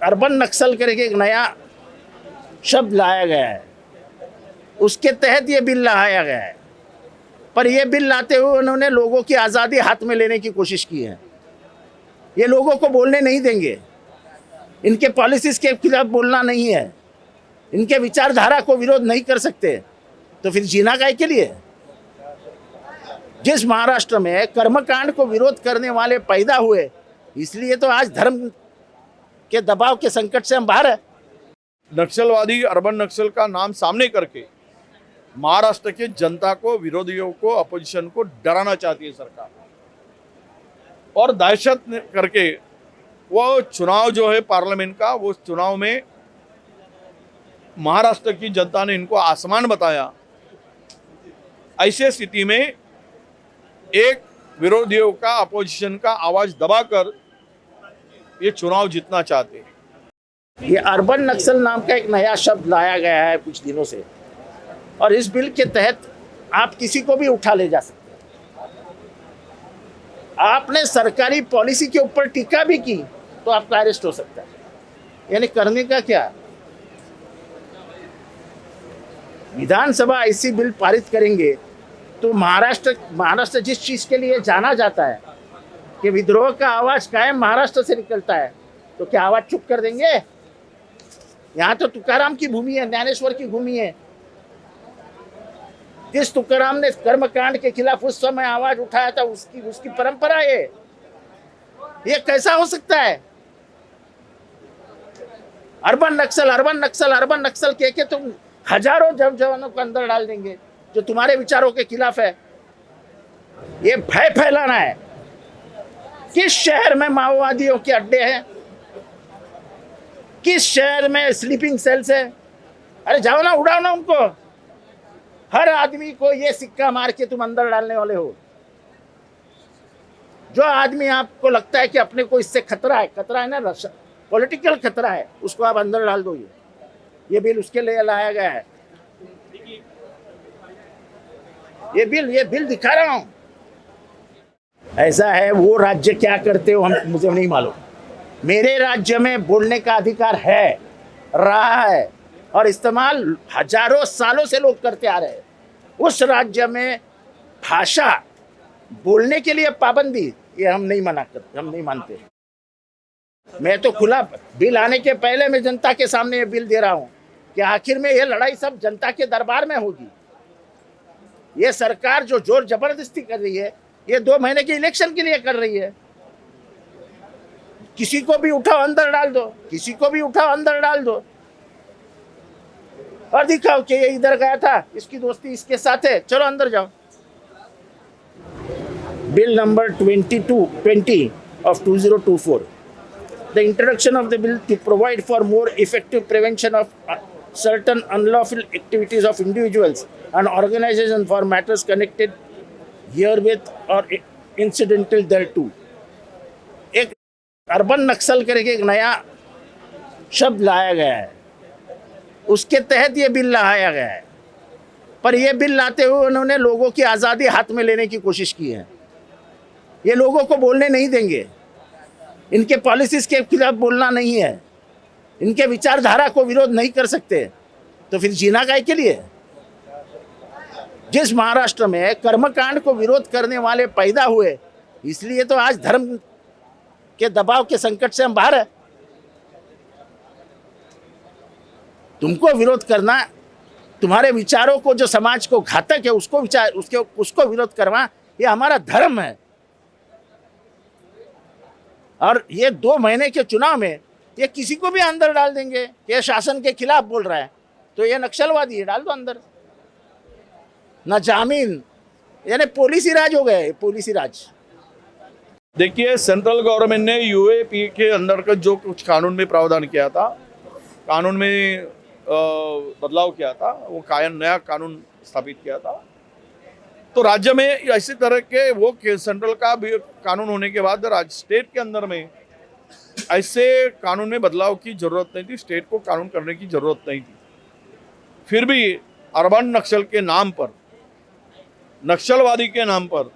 Urban नक्सल करके एक नया शब्द लाया गया है, उसके तहत ये बिल लाया गया है। पर ये बिल लाते हुए उन्होंने लोगों की आज़ादी हाथ में लेने की कोशिश की है। ये लोगों को बोलने नहीं देंगे, इनके पॉलिसीज़ के खिलाफ बोलना नहीं है, इनके विचारधारा को विरोध नहीं कर सकते, तो फिर जीना काहे के लिए? जिस महाराष्ट्र में कर्मकांड को विरोध करने वाले पैदा हुए, इसलिए तो आज धर्म के दबाव के संकट से हम बाहर है। नक्सलवादी अर्बन नक्सल का नाम सामने करके महाराष्ट्र के जनता को, विरोधियों को, अपोजिशन को डराना चाहती है सरकार, और दहशत करके वो चुनाव जो है पार्लियामेंट का, वो चुनाव में महाराष्ट्र की जनता ने इनको आसमान बताया। ऐसे स्थिति में एक विरोधियों का, अपोजिशन का आवाज दबाकर ये चुनाव जीतना चाहते हैं। ये अर्बन नक्सल नाम का एक नया शब्द लाया गया है कुछ दिनों से, और इस बिल के तहत आप किसी को भी उठा ले जा सकते हैं। आपने सरकारी पॉलिसी के ऊपर टीका भी की तो आपका अरेस्ट हो सकता है। यानी करने का क्या? विधानसभा ऐसी बिल पारित करेंगे तो महाराष्ट्र जिस चीज के लिए जाना जाता है कि विद्रोह का आवाज कायम महाराष्ट्र से निकलता है, तो क्या आवाज चुप कर देंगे? यहाँ तो तुकाराम की भूमि है, ज्ञानेश्वर की भूमि है। जिस तुकाराम ने कर्मकांड के खिलाफ उस समय आवाज उठाया था, उसकी परंपरा है। ये कैसा हो सकता है? अर्बन नक्सल के तुम हजारों जवानों को अंदर डाल देंगे जो तुम्हारे विचारों के खिलाफ है। ये भय फैलाना है। किस शहर में माओवादियों के अड्डे हैं? किस शहर में स्लीपिंग सेल्स है? अरे जाओ ना, उड़ाओ ना उनको। हर आदमी को ये सिक्का मार के तुम अंदर डालने वाले हो। जो आदमी आपको लगता है कि अपने को इससे खतरा है ना, पॉलिटिकल खतरा है, उसको आप अंदर डाल दो। ये बिल उसके लिए लाया गया है। ये बिल दिखा रहा हूं। ऐसा है, वो राज्य क्या करते हो मुझे नहीं मालूम। मेरे राज्य में बोलने का अधिकार है, रहा है, और इस्तेमाल हजारों सालों से लोग करते आ रहे हैं। उस राज्य में भाषा बोलने के लिए पाबंदी, ये हम नहीं मानते। मैं तो खुला बिल आने के पहले मैं जनता के सामने ये बिल दे रहा हूं कि आखिर में ये लड़ाई सब जनता के दरबार में होगी। ये सरकार जो जोर जबरदस्ती कर रही है, ये 2 महीने के इलेक्शन के लिए कर रही है। किसी को भी उठाओ अंदर डाल दो, किसी को भी उठाओ अंदर डाल दो, और दिखाओ कि ये इधर गया था, इसकी दोस्ती इसके साथ है, चलो अंदर जाओ। Bill number 20 of 2024, the introduction of the bill to provide for more effective prevention of certain unlawful activities of individuals and organizations for matters connected herewith or incidental thereto। एक अर्बन नक्सल करके एक नया शब्द लाया गया है, उसके तहत ये बिल लाया गया है। पर ये बिल लाते हुए उन्होंने लोगों की आज़ादी हाथ में लेने की कोशिश की है। ये लोगों को बोलने नहीं देंगे, इनके पॉलिसीज़ के खिलाफ बोलना नहीं है, इनके विचारधारा को विरोध नहीं कर सकते, तो फिर जीना काहे के लिए? जिस महाराष्ट्र में कर्मकांड को विरोध करने वाले पैदा हुए, इसलिए तो आज धर्म के दबाव के संकट से हम बाहर है। तुमको विरोध करना, तुम्हारे विचारों को जो समाज को घातक है उसको विरोध करना, ये हमारा धर्म है। और ये 2 महीने के चुनाव में ये किसी को भी अंदर डाल देंगे कि ये शासन के खिलाफ बोल रहा है, तो ये नक्सलवादी है, डाल दो अंदर। न जामीन, यानी पुलिसी राज हो गए, पुलिसी राज। देखिए, सेंट्रल गवर्नमेंट ने यूएपी के अंदर का जो कुछ कानून में प्रावधान किया था, कानून में बदलाव किया था, वो नया कानून स्थापित किया था, तो राज्य में ऐसी तरह के वो सेंट्रल का भी कानून होने के बाद स्टेट के अंदर में ऐसे कानून में बदलाव की जरूरत नहीं थी, स्टेट को कानून करने की जरूरत नहीं थी। फिर भी अर्बन नक्सल के नाम पर, नक्सलवादी के नाम पर,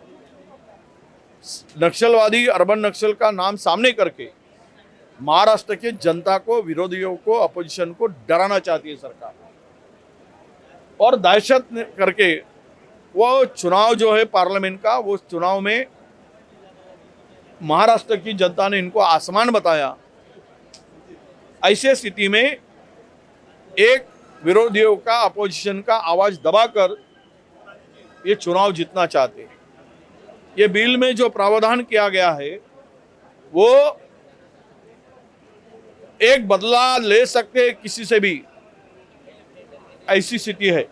नक्सलवादी अर्बन नक्सल का नाम सामने करके महाराष्ट्र के जनता को, विरोधियों को, अपोजिशन को डराना चाहती है सरकार और दहशत करके वो चुनाव जो है पार्लियामेंट का, वो चुनाव में महाराष्ट्र की जनता ने इनको आसमान बताया। ऐसे स्थिति में एक विरोधियों का, अपोजिशन का आवाज दबाकर ये चुनाव जीतना चाहते हैं। ये बिल में जो प्रावधान किया गया है वो एक बदला ले सकते हैं किसी से भी, ऐसी स्थिति है।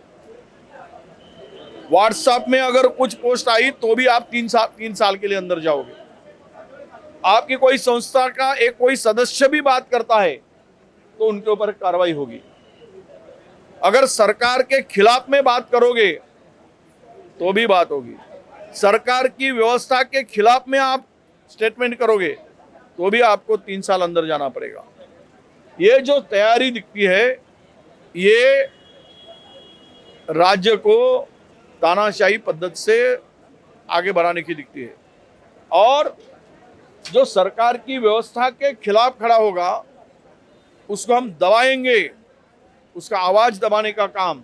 व्हाट्सएप में अगर कुछ पोस्ट आई तो भी आप 3 साल के लिए अंदर जाओगे। आपकी कोई संस्था का एक कोई सदस्य भी बात करता है तो उनके ऊपर कार्रवाई होगी। अगर सरकार के खिलाफ में बात करोगे तो भी बात होगी। सरकार की व्यवस्था के खिलाफ में आप स्टेटमेंट करोगे तो भी आपको 3 साल अंदर जाना पड़ेगा। ये जो तैयारी दिखती है ये राज्य को तानाशाही पद्धति से आगे बढ़ाने की दिखती है और जो सरकार की व्यवस्था के खिलाफ खड़ा होगा उसको हम दबाएंगे। उसका आवाज दबाने का काम,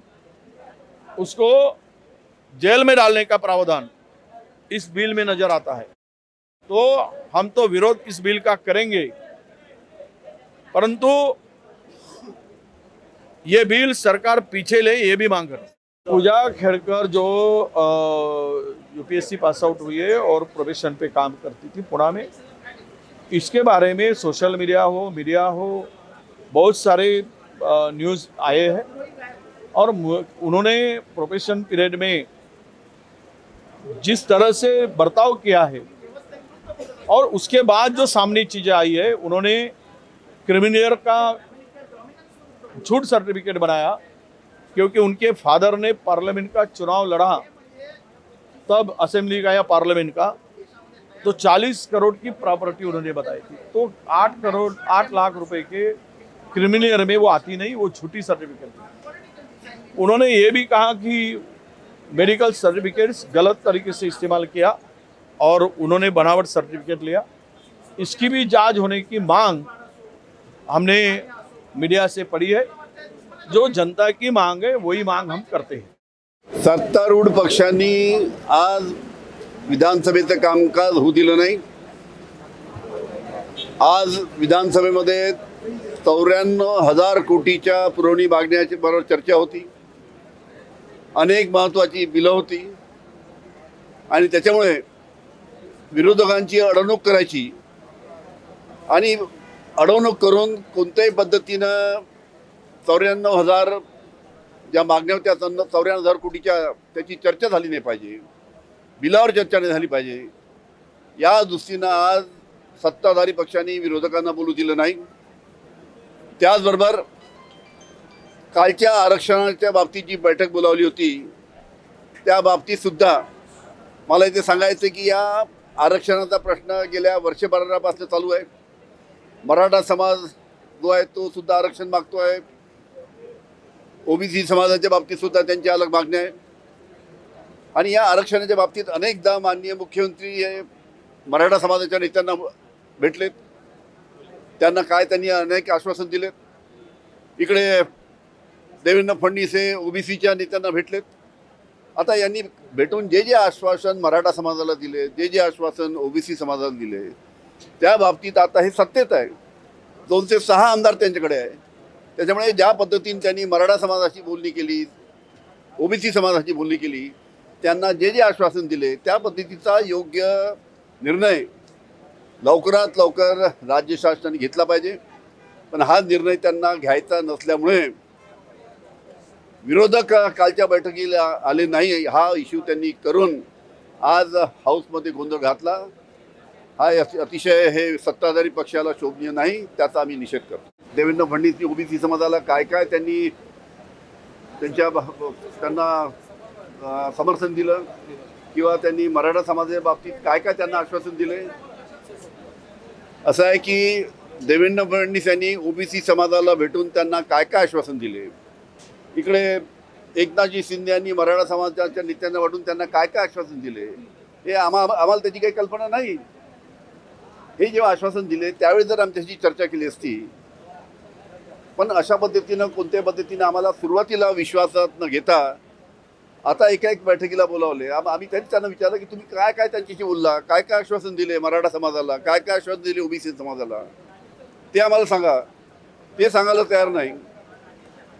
उसको जेल में डालने का प्रावधान इस बिल में नजर आता है। तो हम तो विरोध इस बिल का करेंगे, परंतु ये बिल सरकार पीछे ले, ये भी मांग कर। पूजा खेड़कर जो यूपीएससी पास आउट हुई है और प्रोबेशन पे काम करती थी पुणे में, इसके बारे में सोशल मीडिया हो बहुत सारे न्यूज़ आए हैं और उन्होंने प्रोबेशन पीरियड में जिस तरह से बर्ताव किया है और उसके बाद जो सामने चीज़ें आई है, उन्होंने क्रिमिनल का झूठ सर्टिफिकेट बनाया क्योंकि उनके फादर ने पार्लियामेंट का चुनाव लड़ा, तब असेंबली का या पार्लियामेंट का, तो 40 करोड़ की प्रॉपर्टी उन्होंने बताई थी। तो 8 लाख रुपए के क्रिमिनल में वो आती नहीं, वो झूठी सर्टिफिकेट थी। उन्होंने ये भी कहा कि मेडिकल सर्टिफिकेट्स गलत तरीके से इस्तेमाल किया और उन्होंने बनावट सर्टिफिकेट लिया। इसकी भी जांच होने की मांग हमने मीडिया से पढ़ी है। जो जनता की मांग है वही मांग हम करते हैं। सत्तारूढ पक्षांनी आज विधानसभेचं कामकाज होऊ दिलं नाही। आज विधानसभेमध्ये 94,000 कोटीच्या पुरवणी मागण्याची बरोबर चर्चा होती। अनेक महत्त्वाची बिलं होती आणि त्याच्यामुळे विरोधकांची अडवणूक करायची आणि अडवणूक करून कोणत्याही पद्धतीनं 94,000 ज्या मागण्या होत्या 94,000 कोटीच्या त्याची चर्चा झाली नाही पाहिजे, बिलावर चर्चा नाही झाली पाहिजे, या दृष्टीनं आज सत्ताधारी पक्षांनी विरोधकांना बोलू दिलं नाही। त्याचबरोबर कालच्या आरक्षणाच्या बाबतीत जी बैठक बोलावली होती त्या बाबतीत सुद्धा मला इथे सांगायचं की या आरक्षणाचा प्रश्न गेल्या वर्षभरापासून चालू आहे। मराठा समाज जो आहे तो सुद्धा आरक्षण मागतो आहे। ओबीसी समाजाच्या बाबतीत सुद्धा त्यांच्या अलग मागण्या आहे आणि या आरक्षणाच्या बाबतीत अनेकदा माननीय मुख्यमंत्री हे मराठा समाजाच्या नेत्यांना भेटलेत। त्यांना काय त्यांनी अनेक आश्वासन दिलेत। इकडे देवेंद्र फडणवीस हे ओबीसीच्या नेत्यांना भेटलेत। आता यांनी भेटून जे जे आश्वासन मराठा समाजाला दिले, जे जे आश्वासन ओबीसी समाजाला दिले, त्या बाबतीत आता हे सत्तेत आहे। 206 आमदार त्यांच्याकडे आहे। त्याच्यामुळे ज्या पद्धतीने त्यांनी मराठा समाजाची बोलणी केली, ओबीसी समाजाची बोलणी केली, त्यांना जे जे आश्वासन दिले त्या पद्धतीचा योग्य निर्णय लवकरात लवकर राज्य शासनाने घेतला पाहिजे। पण हा निर्णय त्यांना घ्यायचा नसल्यामुळे विरोधक कालच्या बैठकीला आले नाही। हा इश्यू त्यांनी करून आज हाऊसमध्ये गोंधळ घातला। हा अतिशय हे सत्ताधारी पक्षाला शोभनीय नाही, त्याचा आम्ही निषेध करतो। देवेंद्र फडणवीस ओबीसी समाजाला काय काय त्यांनी त्यांना समर्थन दिलं किंवा त्यांनी मराठा समाजाच्या बाबतीत काय काय त्यांना आश्वासन दिले, असं आहे की देवेंद्र फडणवीस यांनी ओबीसी समाजाला भेटून त्यांना काय काय आश्वासन दिले, इकडे एकनाथजी शिंदे यांनी मराठा समाजाच्या नेत्यांना वाटून त्यांना काय काय आश्वासन दिले, हे आम्हाला त्याची काही कल्पना नाही। हे जेव्हा आश्वासन दिले त्यावेळी जर आमच्याशी चर्चा केली असती, पण अशा पद्धतीनं कोणत्या पद्धतीनं आम्हाला सुरुवातीला विश्वासात न घेता आता एका एक बैठकीला बोलावले. आम्ही त्यांना विचारलं की तुम्ही काय काय त्यांच्याशी बोलला, काय काय आश्वासन दिले मराठा समाजाला, काय काय आश्वासन दिले ओबीसी समाजाला, ते आम्हाला सांगा. ते सांगायला तयार नाही.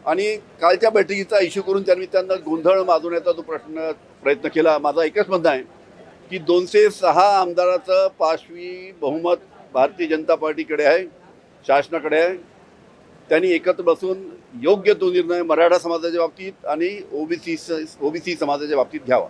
आणि कालच्या बैठकीचा इश्यू करून त्यांना गोंधळ माजवण्याचा जो प्रयत्न केला. माझा एकच म्हणणं आहे की 206 आमदाराचं पाशवी बहुमत भारतीय जनता पार्टीकडे आहे, शासनाकडे आहे. त्यांनी एकत्र बसून योग्य तो निर्णय मराठा समाजाच्या बाबतीत आणि ओबीसी समाजाच्या बाबतीत घ्यावा.